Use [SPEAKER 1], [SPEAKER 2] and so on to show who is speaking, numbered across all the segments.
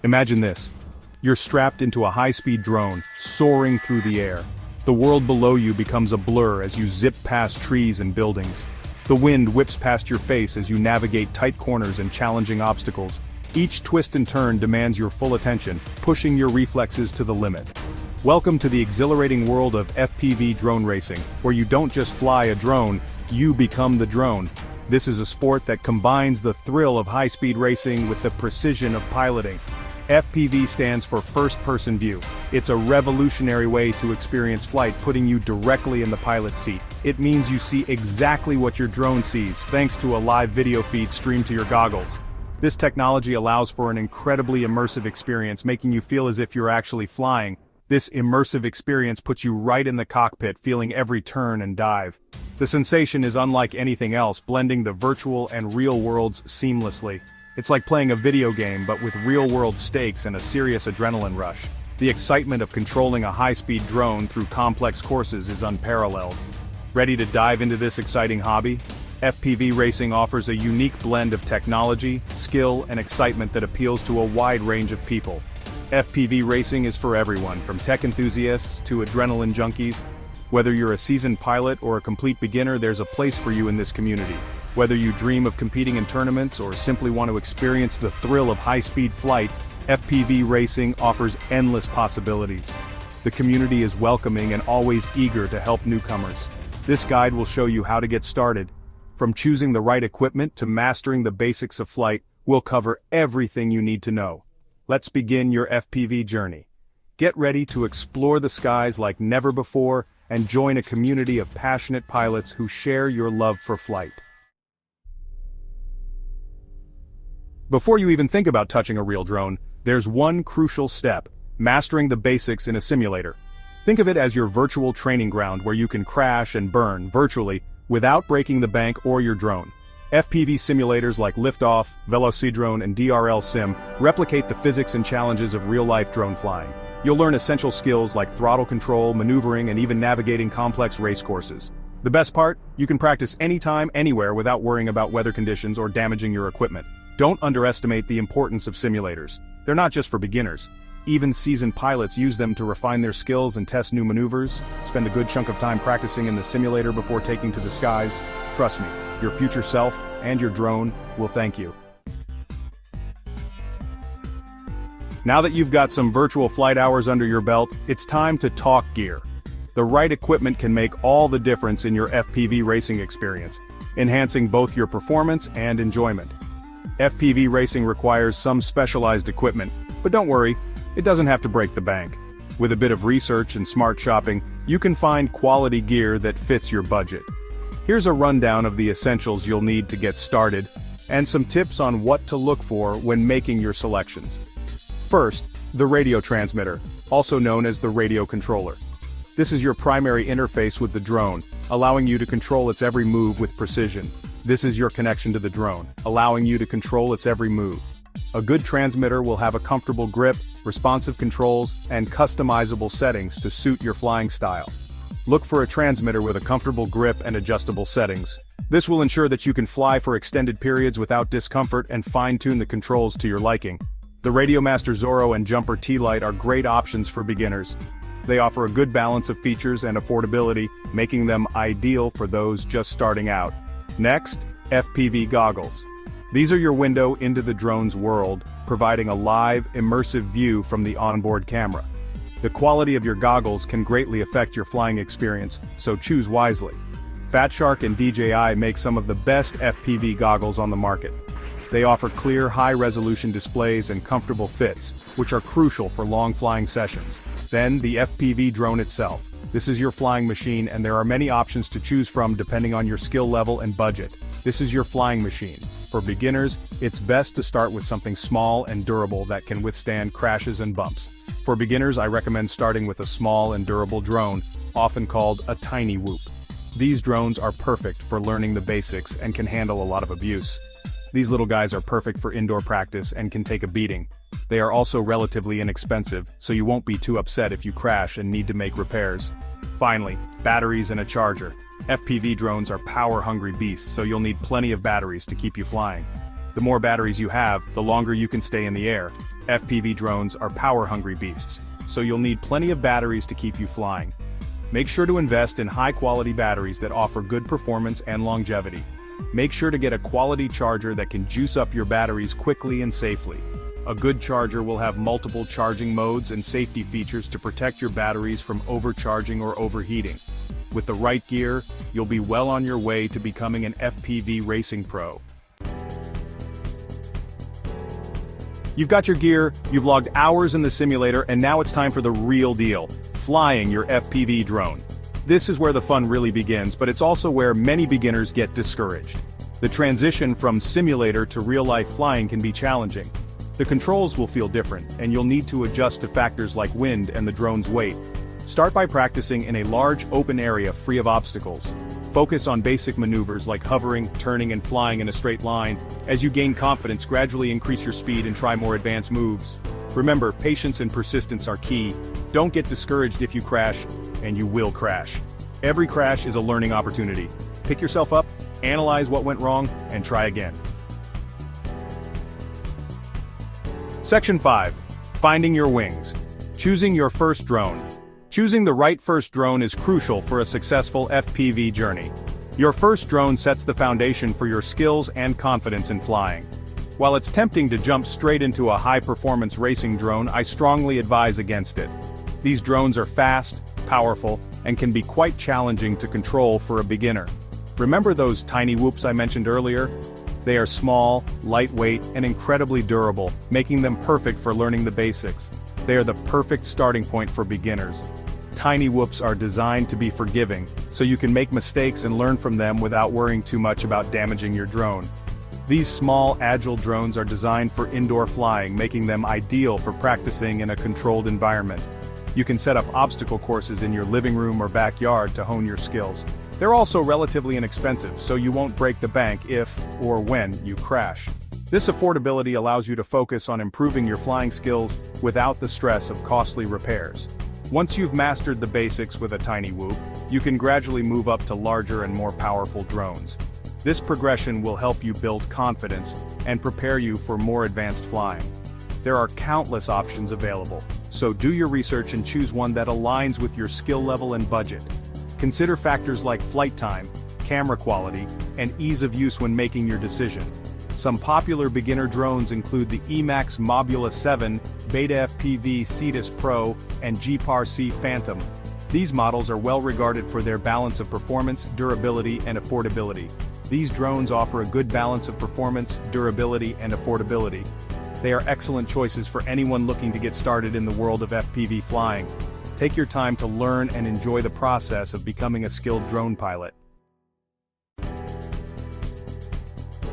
[SPEAKER 1] Imagine this. You're strapped into a high-speed drone, soaring through the air. The world below you becomes a blur as you zip past trees and buildings. The wind whips past your face as you navigate tight corners and challenging obstacles. Each twist and turn demands your full attention, pushing your reflexes to the limit. Welcome to the exhilarating world of FPV drone racing, where you don't just fly a drone, you become the drone. This is a sport that combines the thrill of high-speed racing with the precision of piloting. FPV stands for first-person view. It's a revolutionary way to experience flight, putting you directly in the pilot's seat. It means you see exactly what your drone sees, thanks to a live video feed streamed to your goggles. This technology allows for an incredibly immersive experience, making you feel as if you're actually flying. This immersive experience puts you right in the cockpit, feeling every turn and dive. The sensation is unlike anything else, blending the virtual and real worlds seamlessly. It's like playing a video game, but with real-world stakes and a serious adrenaline rush. The excitement of controlling a high-speed drone through complex courses is unparalleled. Ready to dive into this exciting hobby? FPV racing offers a unique blend of technology, skill, and excitement that appeals to a wide range of people. FPV racing is for everyone, from tech enthusiasts to adrenaline junkies. Whether you're a seasoned pilot or a complete beginner, there's a place for you in this community. Whether you dream of competing in tournaments or simply want to experience the thrill of high-speed flight, FPV racing offers endless possibilities. The community is welcoming and always eager to help newcomers. This guide will show you how to get started. From choosing the right equipment to mastering the basics of flight, we'll cover everything you need to know. Let's begin your FPV journey. Get ready to explore the skies like never before and join a community of passionate pilots who share your love for flight. Before you even think about touching a real drone, there's one crucial step: mastering the basics in a simulator. Think of it as your virtual training ground where you can crash and burn virtually without breaking the bank or your drone. FPV simulators like Liftoff, Velocidrone, and DRL Sim replicate the physics and challenges of real-life drone flying. You'll learn essential skills like throttle control, maneuvering, and even navigating complex race courses. The best part? You can practice anytime, anywhere without worrying about weather conditions or damaging your equipment. Don't underestimate the importance of simulators. They're not just for beginners. Even seasoned pilots use them to refine their skills and test new maneuvers. Spend a good chunk of time practicing in the simulator before taking to the skies. Trust me, your future self and your drone will thank you. Now that you've got some virtual flight hours under your belt, it's time to talk gear. The right equipment can make all the difference in your FPV racing experience, enhancing both your performance and enjoyment. FPV racing requires some specialized equipment, but don't worry, it doesn't have to break the bank. With a bit of research and smart shopping, you can find quality gear that fits your budget. Here's a rundown of the essentials you'll need to get started, and some tips on what to look for when making your selections. First, the radio transmitter, also known as the radio controller. This is your primary interface with the drone, allowing you to control its every move with precision. This is your connection to the drone, allowing you to control its every move. A good transmitter will have a comfortable grip, responsive controls, and customizable settings to suit your flying style. Look for a transmitter with a comfortable grip and adjustable settings. This will ensure that you can fly for extended periods without discomfort and fine-tune the controls to your liking. The Radiomaster Zorro and Jumper T-Lite are great options for beginners. They offer a good balance of features and affordability, making them ideal for those just starting out. Next, FPV goggles. These are your window into the drone's world, providing a live, immersive view from the onboard camera. The quality of your goggles can greatly affect your flying experience, so choose wisely. Fat Shark and DJI make some of the best FPV goggles on the market. They offer clear, high-resolution displays and comfortable fits, which are crucial for long flying sessions. Then, the FPV drone itself. This is your flying machine, and there are many options to choose from depending on your skill level and budget. This is your flying machine. For beginners, it's best to start with something small and durable that can withstand crashes and bumps. For beginners, I recommend starting with a small and durable drone, often called a tiny whoop. These drones are perfect for learning the basics and can handle a lot of abuse. These little guys are perfect for indoor practice and can take a beating. They are also relatively inexpensive, so you won't be too upset if you crash and need to make repairs. Finally, batteries and a charger. FPV drones are power-hungry beasts, so you'll need plenty of batteries to keep you flying. The more batteries you have, the longer you can stay in the air. FPV drones are power-hungry beasts, so you'll need plenty of batteries to keep you flying. Make sure to invest in high-quality batteries that offer good performance and longevity. Make sure to get a quality charger that can juice up your batteries quickly and safely. A good charger will have multiple charging modes and safety features to protect your batteries from overcharging or overheating. With the right gear, you'll be well on your way to becoming an FPV racing pro. You've got your gear, you've logged hours in the simulator, and now it's time for the real deal: flying your FPV drone. This is where the fun really begins, but it's also where many beginners get discouraged. The transition from simulator to real-life flying can be challenging. The controls will feel different, and you'll need to adjust to factors like wind and the drone's weight. Start by practicing in a large open area free of obstacles. Focus on basic maneuvers like hovering, turning, and flying in a straight line. As you gain confidence, gradually increase your speed and try more advanced moves. Remember, patience and persistence are key. Don't get discouraged if you crash, and you will crash. Every crash is a learning opportunity. Pick yourself up, analyze what went wrong, and try again. Section 5. Finding your wings. Choosing your first drone. Choosing the right first drone is crucial for a successful FPV journey. Your first drone sets the foundation for your skills and confidence in flying. While it's tempting to jump straight into a high-performance racing drone, I strongly advise against it. These drones are fast, powerful, and can be quite challenging to control for a beginner. Remember those tiny whoops I mentioned earlier? They are small, lightweight, and incredibly durable, making them perfect for learning the basics. They are the perfect starting point for beginners. Tiny whoops are designed to be forgiving, so you can make mistakes and learn from them without worrying too much about damaging your drone. These small, agile drones are designed for indoor flying, making them ideal for practicing in a controlled environment. You can set up obstacle courses in your living room or backyard to hone your skills. They're also relatively inexpensive, so you won't break the bank if, or when, you crash. This affordability allows you to focus on improving your flying skills without the stress of costly repairs. Once you've mastered the basics with a tiny whoop, you can gradually move up to larger and more powerful drones. This progression will help you build confidence and prepare you for more advanced flying. There are countless options available, so do your research and choose one that aligns with your skill level and budget. Consider factors like flight time, camera quality, and ease of use when making your decision. Some popular beginner drones include the Emax Mobula 7, Beta FPV Cetus Pro, and GPAR-C Phantom. These models are well regarded for their balance of performance, durability, and affordability. These drones offer a good balance of performance, durability, and affordability. They are excellent choices for anyone looking to get started in the world of FPV flying. Take your time to learn and enjoy the process of becoming a skilled drone pilot.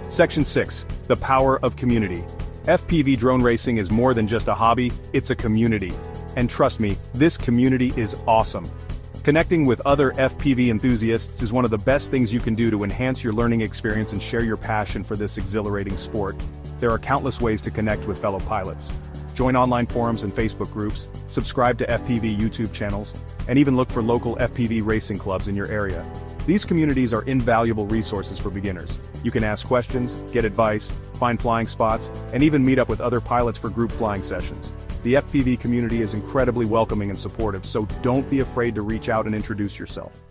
[SPEAKER 1] Section 6. The power of community. FPV drone racing is more than just a hobby, it's a community. And trust me, this community is awesome. Connecting with other FPV enthusiasts is one of the best things you can do to enhance your learning experience and share your passion for this exhilarating sport. There are countless ways to connect with fellow pilots. Join online forums and Facebook groups, subscribe to FPV YouTube channels, and even look for local FPV racing clubs in your area. These communities are invaluable resources for beginners. You can ask questions, get advice, find flying spots, and even meet up with other pilots for group flying sessions. The FPV community is incredibly welcoming and supportive, so don't be afraid to reach out and introduce yourself.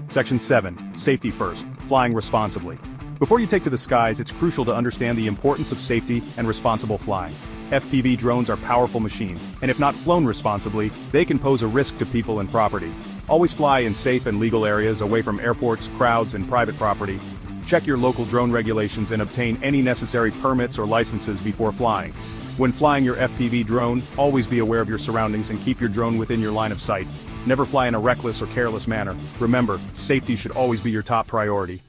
[SPEAKER 1] Section 7. Safety first. Flying responsibly. Before you take to the skies, it's crucial to understand the importance of safety and responsible flying. FPV drones are powerful machines, and if not flown responsibly, they can pose a risk to people and property. Always fly in safe and legal areas away from airports, crowds, and private property. Check your local drone regulations and obtain any necessary permits or licenses before flying. When flying your FPV drone, always be aware of your surroundings and keep your drone within your line of sight. Never fly in a reckless or careless manner. Remember, safety should always be your top priority.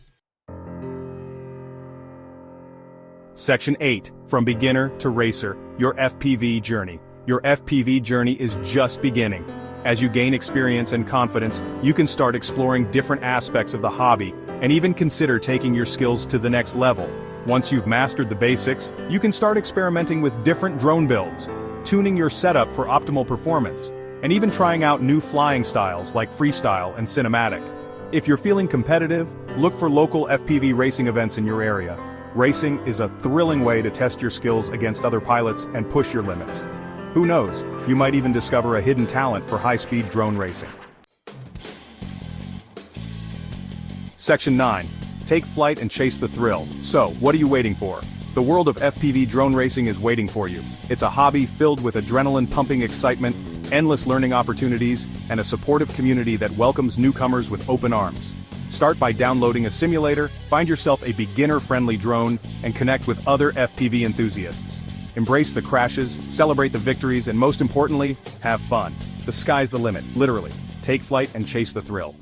[SPEAKER 1] Section 8. From beginner to racer, your FPV journey. Your FPV journey is just beginning. As you gain experience and confidence, you can start exploring different aspects of the hobby, and even consider taking your skills to the next level. Once you've mastered the basics, you can start experimenting with different drone builds, tuning your setup for optimal performance, and even trying out new flying styles like freestyle and cinematic. If you're feeling competitive, look for local FPV racing events in your area. Racing is a thrilling way to test your skills against other pilots and push your limits. Who knows, you might even discover a hidden talent for high-speed drone racing. Section 9. Take flight and chase the thrill. So, what are you waiting for? The world of FPV drone racing is waiting for you. It's a hobby filled with adrenaline-pumping excitement, endless learning opportunities, and a supportive community that welcomes newcomers with open arms. Start by downloading a simulator, find yourself a beginner-friendly drone, and connect with other FPV enthusiasts. Embrace the crashes, celebrate the victories, and most importantly, have fun. The sky's the limit, literally. Take flight and chase the thrill.